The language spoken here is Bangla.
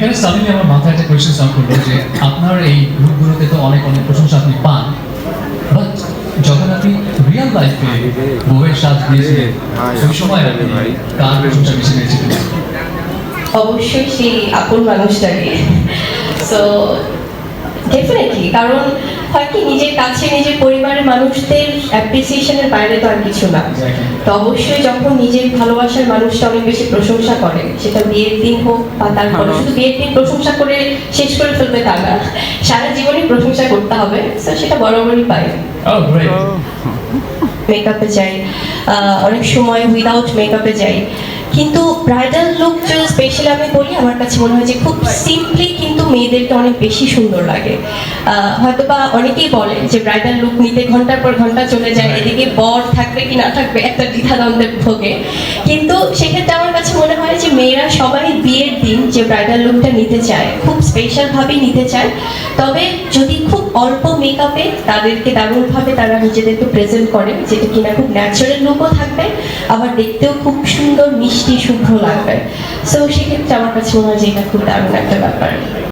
এখানে সাডেনলি আমার মাথায় একটা কোয়েশ্চেন সাউন্ড করলো যে আপনার এই গ্রুপগুলোতে তো অনেক অনেক প্রশংসা আপনি পান, বাট যখন আপনি রিয়েল লাইফে বউয়ের সাজ দিয়েছিলেন ওই সময় আপনি কার প্রশংসা বেশি পেয়েছিলেন? অবশ্যই সেই আপন মানুষটাকে। সো ডেফিনেটলি, কারণ হয় কি নিজের কাছে নিজের পরিবারের মানুষদের অ্যাপ্রিসিয়েশনের বাইরে তো আর কিছু না। তো অবশ্যই যখন নিজের ভালোবাসার মানুষটা অনেক বেশি প্রশংসা করে, সেটা বিয়ের দিন হোক বা তারপরে শুধু বিয়ের দিন প্রশংসা করে শেষ করে ফেলবে তা না, সারা জীবনই প্রশংসা করতে হবে। তো সেটা বরাবরই পাই। মেকআপে যাই, অনেক সময় উইদাউট মেকআপে যাই, কিন্তু ব্রাইডাল লুক যদি স্পেশালি আমি বলি, আমার কাছে মনে হয় যে খুব সিম্পলি কিন্তু মেয়েদেরকে অনেক বেশি সুন্দর লাগে। হয়তো বা অনেকেই বলে যে ব্রাইডাল লুক নিতে ঘন্টার পর ঘন্টা চলে যায়, এদিকে বর থাকবে কি না থাকবে একটা দ্বিধাদ্বন্দ্বে ভোগে। কিন্তু সেক্ষেত্রে আমার কাছে মনে হয় যে মেয়েরা সবাই বিয়ের দিন যে ব্রাইডাল লুকটা নিতে চায় খুব স্পেশালভাবেই নিতে চায়, তবে যদি খুব অল্প মেকআপে তাদেরকে দারুণভাবে তারা নিজেদেরকে প্রেজেন্ট করে, যেটা কিনা খুব ন্যাচারাল লুকও থাকবে, আবার দেখতেও খুব সুন্দর মিষ্টি শুভ্র লাগবে। সো সেক্ষেত্রে আমার কাছে মনে হয় যে এটা খুব দারুণ একটা ব্যাপার।